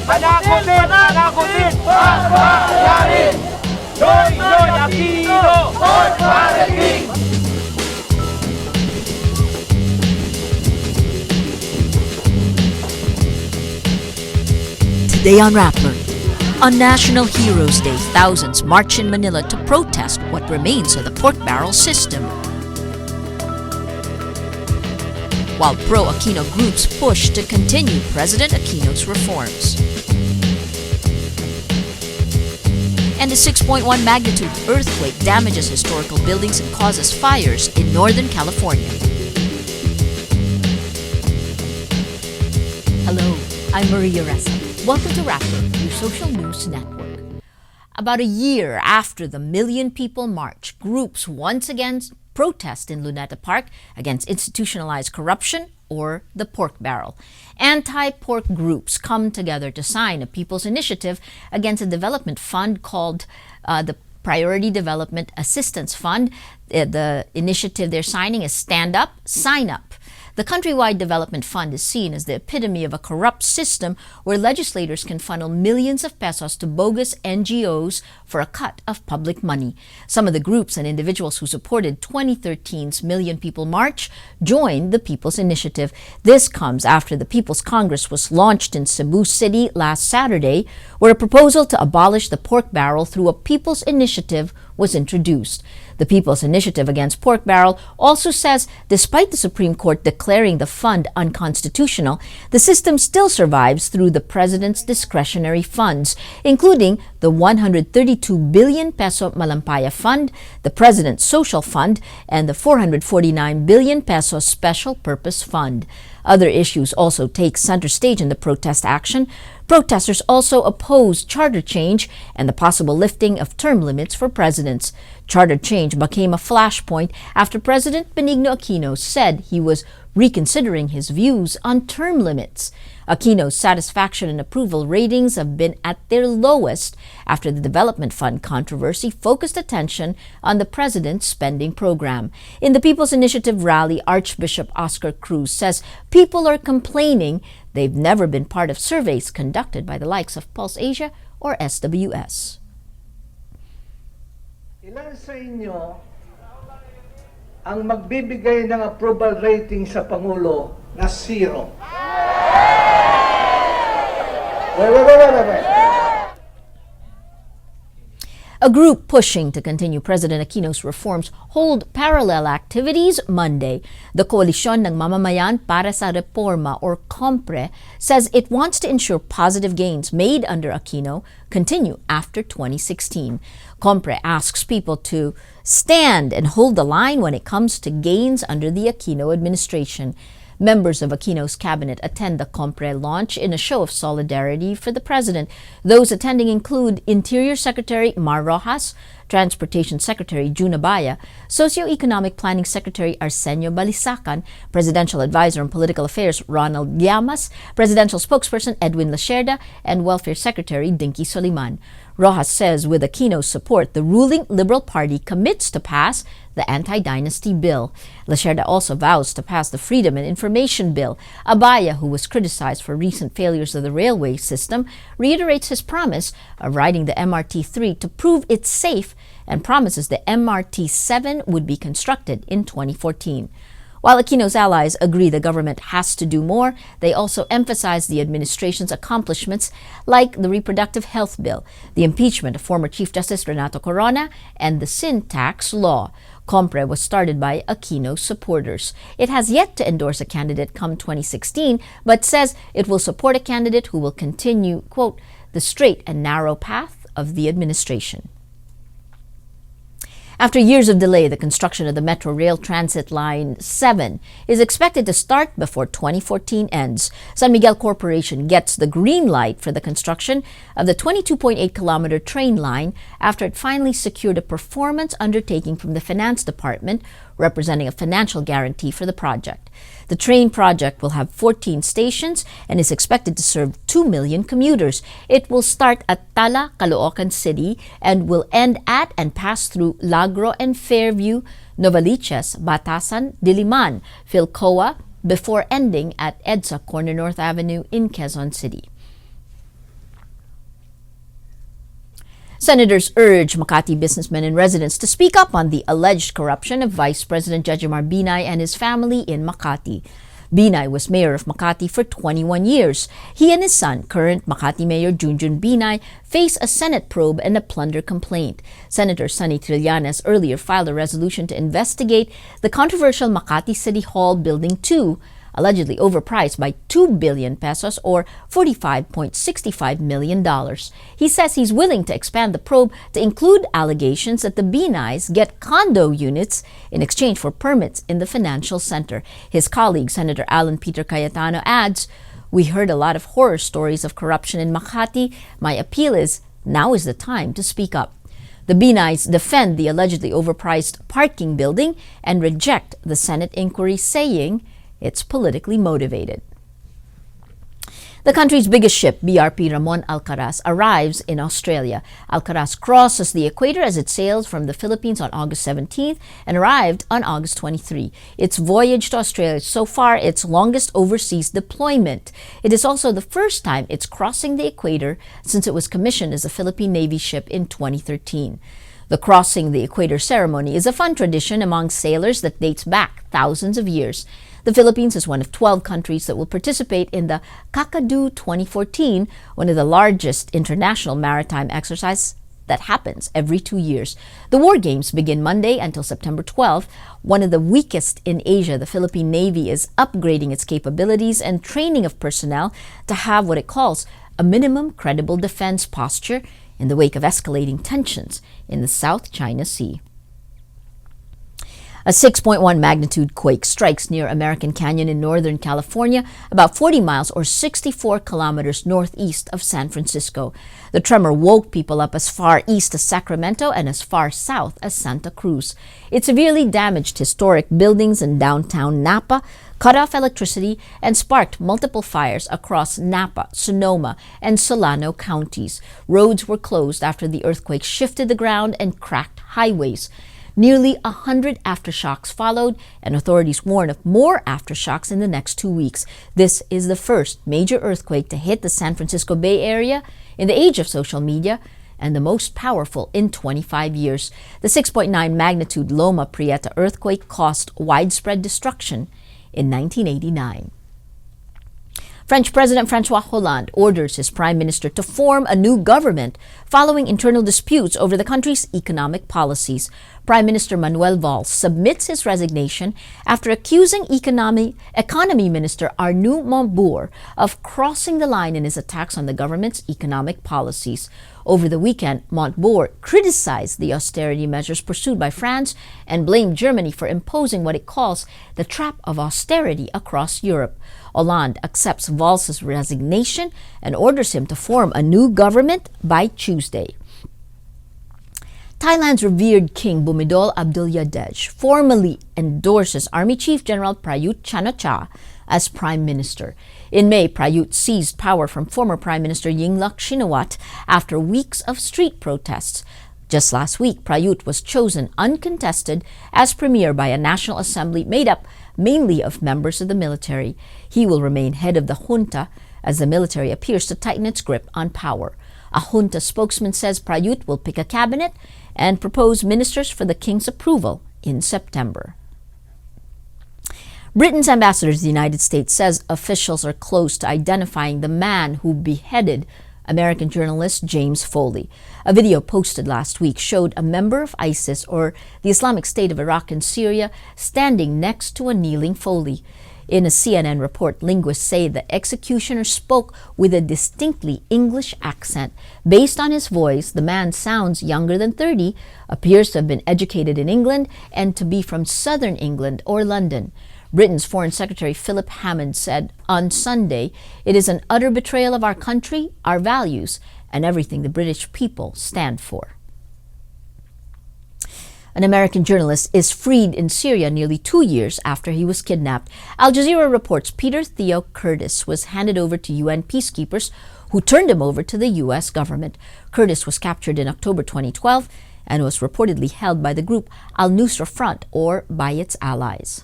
Panagutin! Pagpapayarin! Dindin Aquino! For King! Today on Rappler. On National Heroes Day, thousands march in Manila to protest what remains of the pork barrel system. While pro-Aquino groups push to continue President Aquino's reforms. And a 6.1 magnitude earthquake damages historical buildings and causes fires in Northern California. Hello, I'm Maria Ressa. Welcome to Rappler, your social news network. About a year after the Million People March, groups once again protest in Luneta Park against institutionalized corruption or the pork barrel. Anti-pork groups come together to sign a people's initiative against a development fund called the Priority Development Assistance Fund. The initiative they're signing is Stand Up, Sign Up. The countrywide development fund is seen as the epitome of a corrupt system where legislators can funnel millions of pesos to bogus NGOs for a cut of public money. Some of the groups and individuals who supported 2013's Million People March joined the People's Initiative. This comes after the People's Congress was launched in Cebu City last Saturday, where a proposal to abolish the pork barrel through a People's Initiative was introduced. The People's Initiative Against Pork Barrel also says despite the Supreme Court declaring the fund unconstitutional, the system still survives through the President's discretionary funds, including the 132 billion peso Malampaya Fund, the President's Social Fund, and the 449 billion peso Special Purpose Fund. Other issues also take center stage in the protest action. Protesters also oppose charter change and the possible lifting of term limits for presidents. Charter change became a flashpoint after President Benigno Aquino said he was reconsidering his views on term limits. Aquino's satisfaction and approval ratings have been at their lowest after the Development Fund controversy focused attention on the president's spending program. In the People's Initiative rally, Archbishop Oscar Cruz says people are complaining they've never been part of surveys conducted by the likes of Pulse Asia or SWS. Ilan sa inyo ang magbibigay ng approval rating sa Pangulo na 0? Wait. A group pushing to continue President Aquino's reforms hold parallel activities Monday. The Koalisyon ng Mamamayan para sa Reforma or COMPRE says it wants to ensure positive gains made under Aquino continue after 2016. COMPRE asks people to stand and hold the line when it comes to gains under the Aquino administration. Members of Aquino's cabinet attend the COMPRE launch in a show of solidarity for the president. Those attending include Interior Secretary Mar Rojas, Transportation Secretary June Abaya, Socioeconomic Planning Secretary Arsenio Balisacan, Presidential Advisor on Political Affairs Ronald Llamas, Presidential Spokesperson Edwin Lacerda, and Welfare Secretary Dinky Soliman. Rojas says with Aquino's support, the ruling Liberal Party commits to pass the Anti-Dynasty Bill. Lacerda also vows to pass the Freedom and Information Bill. Abaya, who was criticized for recent failures of the railway system, reiterates his promise of riding the MRT-3 to prove it's safe and promises the MRT-7 would be constructed in 2014. While Aquino's allies agree the government has to do more, they also emphasize the administration's accomplishments like the Reproductive Health Bill, the impeachment of former Chief Justice Renato Corona, and the sin tax law. COMPRE was started by Aquino's supporters. It has yet to endorse a candidate come 2016, but says it will support a candidate who will continue, quote, the straight and narrow path of the administration. After years of delay, the construction of the Metro Rail Transit Line 7 is expected to start before 2014 ends. San Miguel Corporation gets the green light for the construction of the 22.8-kilometer train line after it finally secured a performance undertaking from the Finance Department, representing a financial guarantee for the project. The train project will have 14 stations and is expected to serve 2 million commuters. It will start at Tala, Caloocan City and will end at and pass through Lagro and Fairview, Novaliches, Batasan, Diliman, Philcoa, before ending at EDSA Corner North Avenue in Quezon City. Senators urge Makati businessmen and residents to speak up on the alleged corruption of Vice President Jejomar Binay and his family in Makati. Binay was mayor of Makati for 21 years. He and his son, current Makati Mayor Junjun Binay, face a Senate probe and a plunder complaint. Senator Sonny Trillanes earlier filed a resolution to investigate the controversial Makati City Hall Building 2, allegedly overpriced by 2 billion pesos or $45.65 million. He says he's willing to expand the probe to include allegations that the Binays get condo units in exchange for permits in the financial center. His colleague, Senator Alan Peter Cayetano, adds, "We heard a lot of horror stories of corruption in Makati. My appeal is, now is the time to speak up." The Binays defend the allegedly overpriced parking building and reject the Senate inquiry, saying it's politically motivated. The country's biggest ship, BRP Ramon Alcaraz, arrives in Australia. Alcaraz crosses the equator as it sails from the Philippines on August 17th and arrived on August 23. Its voyage to Australia is so far its longest overseas deployment. It is also the first time it's crossing the equator since it was commissioned as a Philippine Navy ship in 2013. The Crossing the Equator ceremony is a fun tradition among sailors that dates back thousands of years. The Philippines is one of 12 countries that will participate in the Kakadu 2014, one of the largest international maritime exercises that happens every 2 years. The war games begin Monday until September 12th. One of the weakest in Asia, the Philippine Navy is upgrading its capabilities and training of personnel to have what it calls a minimum credible defense posture in the wake of escalating tensions in the South China Sea. A 6.1 magnitude quake strikes near American Canyon in Northern California, about 40 miles or 64 kilometers northeast of San Francisco. The tremor woke people up as far east as Sacramento and as far south as Santa Cruz. It severely damaged historic buildings in downtown Napa, cut off electricity, and sparked multiple fires across Napa, Sonoma, and Solano counties. Roads were closed after the earthquake shifted the ground and cracked highways. Nearly 100 aftershocks followed, and authorities warn of more aftershocks in the next 2 weeks. This is the first major earthquake to hit the San Francisco Bay Area in the age of social media, and the most powerful in 25 years. The 6.9 magnitude Loma Prieta earthquake caused widespread destruction in 1989. French President François Hollande orders his prime minister to form a new government following internal disputes over the country's economic policies. Prime Minister Manuel Valls submits his resignation after accusing Economy Minister Arnaud Montebourg of crossing the line in his attacks on the government's economic policies. Over the weekend, Montebourg criticized the austerity measures pursued by France and blamed Germany for imposing what it calls the trap of austerity across Europe. Hollande accepts Valls' resignation and orders him to form a new government by Tuesday. Thailand's revered king Bumidol Abdulladej formally endorses Army Chief General Prayut Chan-o-cha as Prime Minister. In May, Prayut seized power from former Prime Minister Yingluck Shinawatra after weeks of street protests. Just last week, Prayut was chosen uncontested as premier by a National Assembly made up mainly of members of the military. He will remain head of the junta as the military appears to tighten its grip on power. A junta spokesman says Prayut will pick a cabinet and propose ministers for the king's approval in September. Britain's ambassador to the United States says officials are close to identifying the man who beheaded American journalist James Foley. A video posted last week showed a member of ISIS, or the Islamic State of Iraq and Syria, standing next to a kneeling Foley. In a CNN report, linguists say the executioner spoke with a distinctly English accent. Based on his voice, the man sounds younger than 30, appears to have been educated in England, and to be from southern England or London. Britain's Foreign Secretary Philip Hammond said on Sunday, "It is an utter betrayal of our country, our values, and everything the British people stand for." An American journalist is freed in Syria nearly 2 years after he was kidnapped. Al Jazeera reports Peter Theo Curtis was handed over to UN peacekeepers who turned him over to the U.S. government. Curtis was captured in October 2012 and was reportedly held by the group Al-Nusra Front or by its allies.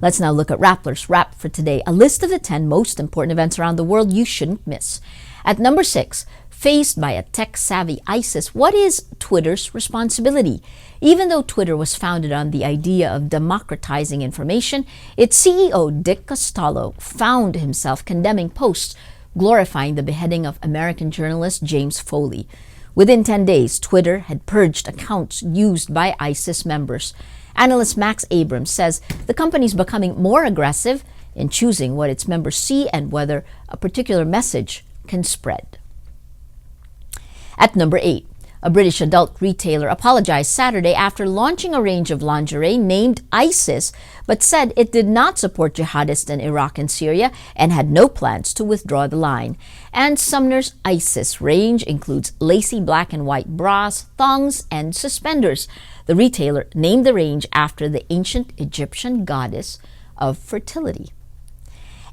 Let's now look at Rappler's Wrap for today, a list of the 10 most important events around the world you shouldn't miss. At number 6, Faced by a tech-savvy ISIS, what is Twitter's responsibility? Even though Twitter was founded on the idea of democratizing information, its CEO, Dick Costolo, found himself condemning posts glorifying the beheading of American journalist James Foley. Within 10 days, Twitter had purged accounts used by ISIS members. Analyst Max Abrams says the company is becoming more aggressive in choosing what its members see and whether a particular message can spread. At number 8, a British adult retailer apologized Saturday after launching a range of lingerie named ISIS, but said it did not support jihadists in Iraq and Syria and had no plans to withdraw the line. And Sumner's ISIS range includes lacy black and white bras, thongs, and suspenders. The retailer named the range after the ancient Egyptian goddess of fertility.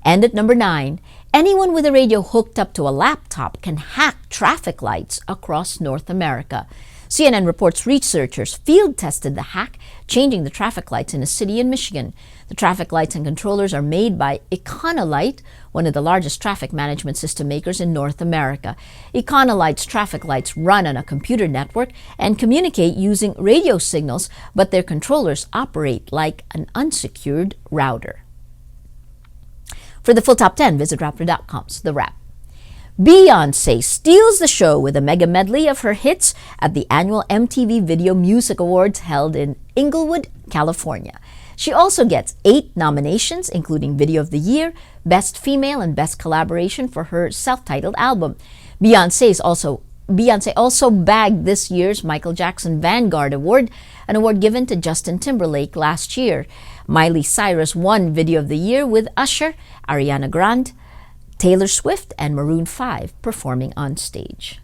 And at number 9, anyone with a radio hooked up to a laptop can hack traffic lights across North America. CNN reports researchers field-tested the hack, changing the traffic lights in a city in Michigan. The traffic lights and controllers are made by Econolite, one of the largest traffic management system makers in North America. Econolite's traffic lights run on a computer network and communicate using radio signals, but their controllers operate like an unsecured router. For the full top 10, visit Rappler.com's The Wrap. Beyoncé steals the show with a mega medley of her hits at the annual MTV Video Music Awards held in Inglewood, California. She also gets 8 nominations, including Video of the Year, Best Female, and Best Collaboration for her self-titled album. Beyoncé also bagged this year's Michael Jackson Vanguard Award, an award given to Justin Timberlake last year. Miley Cyrus won Video of the Year with Usher, Ariana Grande, Taylor Swift, and Maroon 5 performing on stage.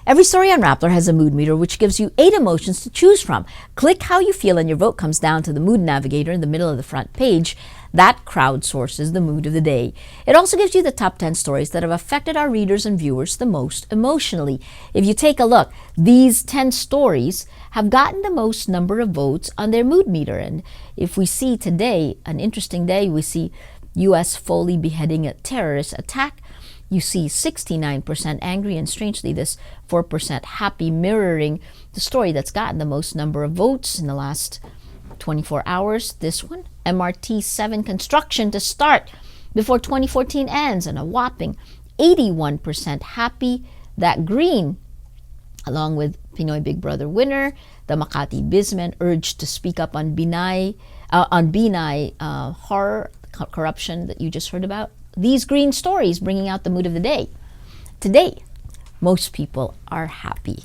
Every story on Rappler has a mood meter which gives you 8 emotions to choose from. Click how you feel and your vote comes down to the mood navigator in the middle of the front page. That crowdsources the mood of the day. It also gives you the top 10 stories that have affected our readers and viewers the most emotionally. If you take a look, these 10 stories have gotten the most number of votes on their mood meter. And if we see today, an interesting day, we see U.S. Foley beheading a terrorist attack. You see 69% angry, and strangely this 4% happy, mirroring the story that's gotten the most number of votes in the last 24 hours. This one, MRT 7 construction to start before 2014 ends, and a whopping 81% happy that green, along with Pinoy Big Brother winner, the Makati Bizmen urged to speak up on Binay horror, corruption that you just heard about. These green stories bringing out the mood of the day. Today, most people are happy.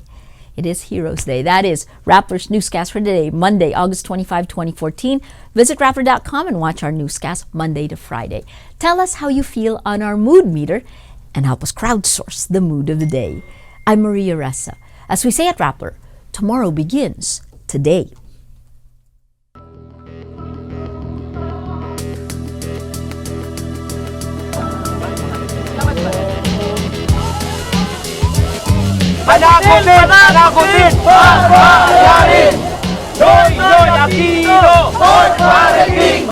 It is Heroes Day. That is Rappler's newscast for today, Monday, August 25, 2014. Visit Rappler.com and watch our newscast Monday to Friday. Tell us how you feel on our mood meter and help us crowdsource the mood of the day. I'm Maria Ressa. As we say at Rappler, tomorrow begins today. Panagutin! Panagutin! Joy Aquino! Pare King!